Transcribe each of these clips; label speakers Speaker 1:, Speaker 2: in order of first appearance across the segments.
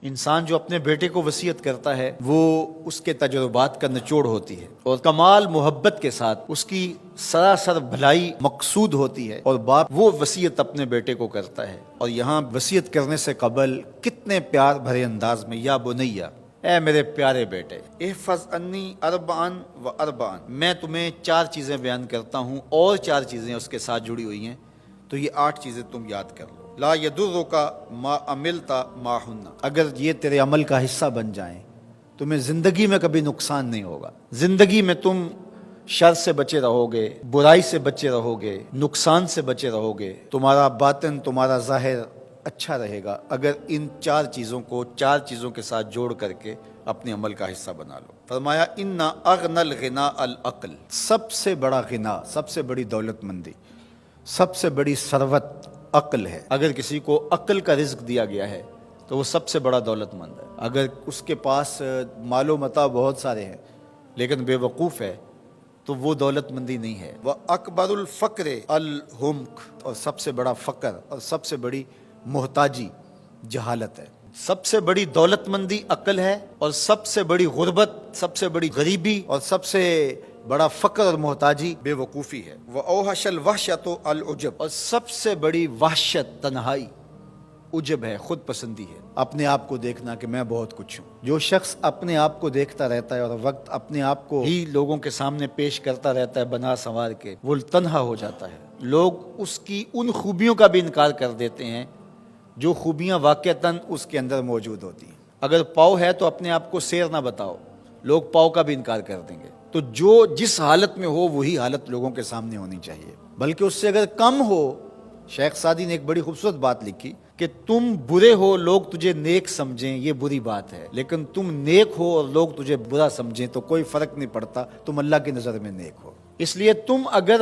Speaker 1: انسان جو اپنے بیٹے کو وصیت کرتا ہے وہ اس کے تجربات کا نچوڑ ہوتی ہے اور کمال محبت کے ساتھ اس کی سراسر بھلائی مقصود ہوتی ہے، اور باپ وہ وصیت اپنے بیٹے کو کرتا ہے۔ اور یہاں وصیت کرنے سے قبل کتنے پیار بھرے انداز میں، یا بنیا، اے میرے پیارے بیٹے، احفظ انی اربعن و اربعن، میں تمہیں 4 چیزیں بیان کرتا ہوں اور 4 چیزیں اس کے ساتھ جڑی ہوئی ہیں، تو یہ 8 چیزیں تم یاد کر لو۔ لا یضرک ما عملت معہن، اگر یہ تیرے عمل کا حصہ بن جائیں تمہیں زندگی میں کبھی نقصان نہیں ہوگا، زندگی میں تم شر سے بچے رہو گے، برائی سے بچے رہو گے، نقصان سے بچے رہو گے، تمہارا باطن تمہارا ظاہر اچھا رہے گا اگر ان 4 چیزوں کو 4 چیزوں کے ساتھ جوڑ کر کے اپنے عمل کا حصہ بنا لو۔ فرمایا ان اغنى الغناء العقل، سب سے بڑا غنا، سب سے بڑی دولت مندی، سب سے بڑی ثروت عقل ہے۔ اگر کسی کو عقل کا رزق دیا گیا ہے تو وہ سب سے بڑا دولت مند ہے۔ اگر اس کے پاس مال و متاع بہت سارے ہیں لیکن بے وقوف ہے تو وہ دولت مندی نہیں ہے۔ وَأَكْبَرُ الْفَقْرِ الْحُمْقُ، اور سب سے بڑا فقر اور سب سے بڑی محتاجی جہالت ہے۔ سب سے بڑی دولت مندی عقل ہے، اور سب سے بڑی غربت، سب سے بڑی غریبی اور سب سے بڑا فقر اور محتاجی بے وقوفی ہے۔ وَأَوْحَشَ الْوَحْشَةُ الْعُجْبُ، اور سب سے بڑی وحشت تنہائی عجب ہے، خود پسندی ہے، اپنے آپ کو دیکھنا کہ میں بہت کچھ ہوں۔ جو شخص اپنے آپ کو دیکھتا رہتا ہے اور وقت اپنے آپ کو ہی لوگوں کے سامنے پیش کرتا رہتا ہے بنا سنوار کے، وہ تنہا ہو جاتا ہے۔ لوگ اس کی ان خوبیوں کا بھی انکار کر دیتے ہیں جو خوبیاں واقعتاً اس کے اندر موجود ہوتی ہیں۔ اگر پاؤ ہے تو اپنے آپ کو سیر نہ بتاؤ، لوگ پاؤ کا بھی انکار کر دیں گے۔ تو جو جس حالت میں ہو وہی حالت لوگوں کے سامنے ہونی چاہیے، بلکہ اس سے اگر کم ہو۔ شیخ سعدی نے ایک بڑی خوبصورت بات لکھی کہ تم برے ہو لوگ تجھے نیک سمجھیں یہ بری بات ہے، لیکن تم نیک ہو اور لوگ تجھے برا سمجھیں تو کوئی فرق نہیں پڑتا، تم اللہ کی نظر میں نیک ہو۔ اس لیے تم اگر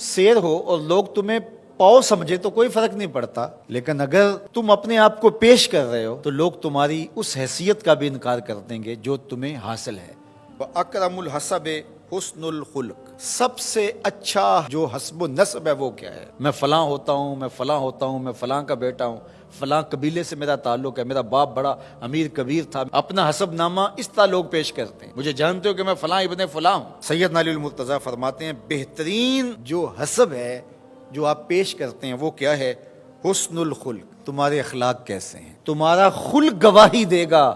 Speaker 1: سیر ہو اور لوگ تمہیں پاؤ سمجھے تو کوئی فرق نہیں پڑتا، لیکن اگر تم اپنے آپ کو پیش کر رہے ہو تو لوگ تمہاری اس حیثیت کا بھی انکار کر دیں گے جو تمہیں حاصل ہے۔ وَأَكْرَمُ الْحَسَبِ حُسْنُ الْخُلُقِ، سب سے اچھا جو حسب و نسب ہے وہ کیا ہے؟ میں فلاں ہوتا ہوں، میں فلاں ہوتا ہوں، میں فلاں کا بیٹا ہوں، فلاں قبیلے سے میرا تعلق ہے، میرا باپ بڑا امیر کبیر تھا۔ اپنا حسب نامہ اس طرح لوگ پیش کرتے ہیں، مجھے جانتے ہو کہ میں فلاں ابن فلاں ہوں۔ سیدنا علی المرتضیٰ فرماتے ہیں بہترین جو حسب ہے جو آپ پیش کرتے ہیں وہ کیا ہے؟ حسن الخلق، تمہارے اخلاق کیسے ہیں، تمہارا خلق گواہی دے گا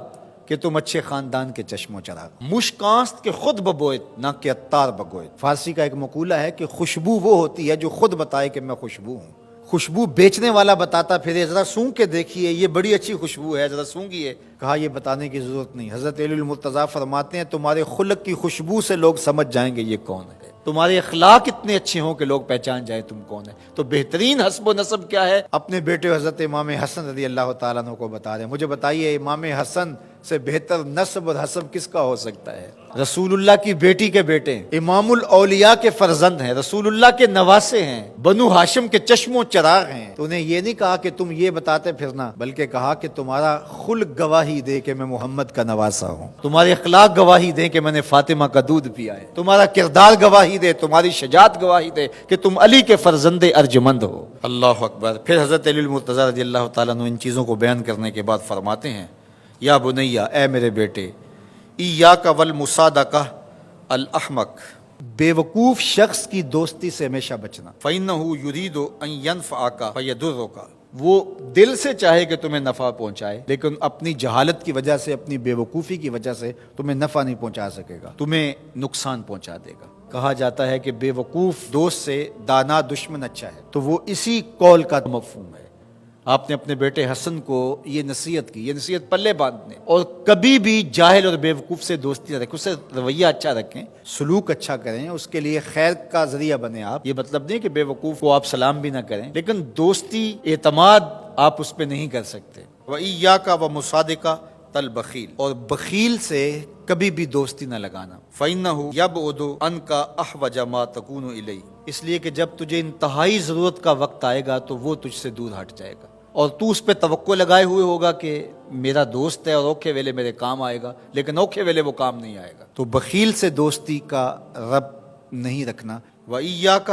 Speaker 1: کہ تم اچھے خاندان کے چشم و چراغ۔ مشکانست کے خود ببوئت نہ کہ عطار بگوئت۔ فارسی کا ایک مقولہ ہے کہ خوشبو وہ ہوتی ہے جو خود بتائے کہ میں خوشبو ہوں۔ خوشبو بیچنے والا بتاتا پھرے ذرا سونگ کے دیکھیے یہ بڑی اچھی خوشبو ہے، ذرا سونگیے، کہا یہ بتانے کی ضرورت نہیں۔ حضرت علی المرتضیٰ فرماتے ہیں تمہارے خلق کی خوشبو سے لوگ سمجھ جائیں گے یہ کون ہے، تمہارے اخلاق اتنے اچھے ہوں کہ لوگ پہچان جائیں تم کون ہے۔ تو بہترین حسب و نسب کیا ہے؟ اپنے بیٹے حضرت امام حسن رضی اللہ تعالیٰ عنہ کو بتا رہے ہیں، مجھے بتائیے امام حسن سے بہتر نسب اور حسب کس کا ہو سکتا ہے؟ رسول اللہ کی بیٹی کے بیٹے، امام الاولیاء کے فرزند ہیں، رسول اللہ کے نواسے ہیں، بنو ہاشم کے چشم و چراغ ہیں۔ تو انہیں یہ نہیں کہا کہ تم یہ بتاتے پھرنا، بلکہ کہا کہ تمہارا خلق گواہی دے کہ میں محمد کا نواسا ہوں، تمہارے اخلاق گواہی دیں کہ میں نے فاطمہ کا دودھ پیا ہے، تمہارا کردار گواہی دے، تمہاری شجاعت گواہی دے کہ تم علی کے فرزند ارجمند ہو۔ اللہ اکبر۔ پھر حضرت علی المرتضیٰ رضی اللہ تعالیٰ عنہ ان چیزوں کو بیان کرنے کے بعد فرماتے ہیں یا بنیا، اے میرے بیٹے، ایاک والمصادقہ الاحمق، بے وقوف شخص کی دوستی سے ہمیشہ بچنا۔ فإنہ یرید ان ینفعک فیضرک، وہ دل سے چاہے کہ تمہیں نفع پہنچائے لیکن اپنی جہالت کی وجہ سے، اپنی بے وقوفی کی وجہ سے تمہیں نفع نہیں پہنچا سکے گا، تمہیں نقصان پہنچا دے گا۔ کہا جاتا ہے کہ بے وقوف دوست سے دانا دشمن اچھا ہے، تو وہ اسی قول کا مفہوم ہے۔ آپ نے اپنے بیٹے حسن کو یہ نصیحت کی، یہ نصیحت پلے باندھنے، اور کبھی بھی جاہل اور بے وقوف سے دوستی نہ رکھیں، اس سے رویہ اچھا رکھیں، سلوک اچھا کریں، اس کے لیے خیر کا ذریعہ بنیں۔ آپ یہ مطلب نہیں کہ بے وقوف کو آپ سلام بھی نہ کریں، لیکن دوستی اعتماد آپ اس پہ نہیں کر سکتے۔ وَإِيَّاكَ وَمُصَادِقَةَ الْبَخِيلِ، اور بخیل سے کبھی بھی دوستی نہ لگانا۔ فَإِنَّهُ يَبْعُدُ عَنْكَ أَحْوَجَ مَا تَكُونُ إِلَيْهِ، اس لیے کہ جب تجھے انتہائی ضرورت کا وقت آئے گا تو وہ تجھ سے دور ہٹ جائے گا، اور تو اس پہ توقع لگائے ہوئے ہوگا کہ میرا دوست ہے اور اوکھے ویلے میرے کام آئے گا، لیکن اوکھے ویلے وہ کام نہیں آئے گا۔ تو بخیل سے دوستی کا رب نہیں رکھنا۔ وَإِيَّاكَ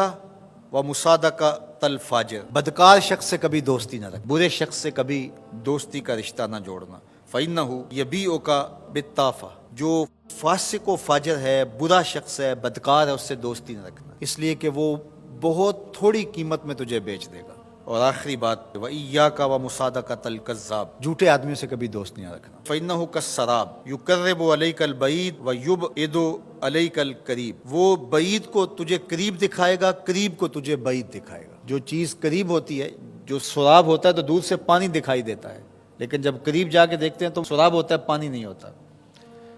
Speaker 1: وَمُصَادَقَةَ الْفَاجِرِ، بدکار شخص سے کبھی دوستی نہ رکھ، برے شخص سے کبھی دوستی کا رشتہ نہ جوڑنا۔ فَإِنَّهُ يَبِيعُكَ بِالطَّافَةِ، جو فاسق و فاجر ہے، برا شخص ہے، بدکار ہے، اس سے دوستی نہ رکھنا، اس لیے کہ وہ بہت تھوڑی قیمت میں تجھے بیچ دے گا۔ اور آخری بات، وَإِيَّاكَ وَمُصَادَقَةَ الْكَذَّابِ، جھوٹے آدمیوں سے کبھی دوست نہیں رکھنا۔ فَإِنَّهُ كَالسَّرَابِ يُقَرِّبُ عَلَيْكَ الْبَعِيدَ وَيُبْعِدُ عَلَيْكَ الْقَرِيبَ، وہ بعید کو تجھے قریب دکھائے گا، قریب کو تجھے بعید دکھائے گا۔ جو چیز قریب ہوتی ہے، جو سراب ہوتا ہے تو دور سے پانی دکھائی دیتا ہے، لیکن جب قریب جا کے دیکھتے ہیں تو سراب ہوتا ہے، پانی نہیں ہوتا۔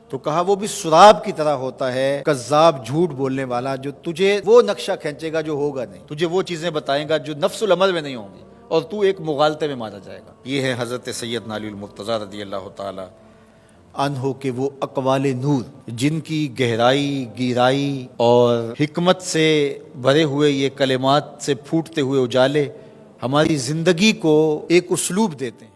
Speaker 1: تو کہا وہ بھی سراب کی طرح ہوتا ہے، کذاب، جھوٹ بولنے والا، جو تجھے وہ نقشہ کھینچے گا جو ہوگا نہیں، تجھے وہ چیزیں بتائیں گا جو نفس العمل میں نہیں ہوں گی، اور تو ایک مغالطے میں مارا جائے گا۔ یہ ہے حضرت سیدنا علی المرتضیٰ رضی اللہ تعالی عنہ کے وہ اقوال نور، جن کی گہرائی، گیرائی اور حکمت سے بھرے ہوئے یہ کلمات سے پھوٹتے ہوئے اجالے ہماری زندگی کو ایک اسلوب دیتے ہیں۔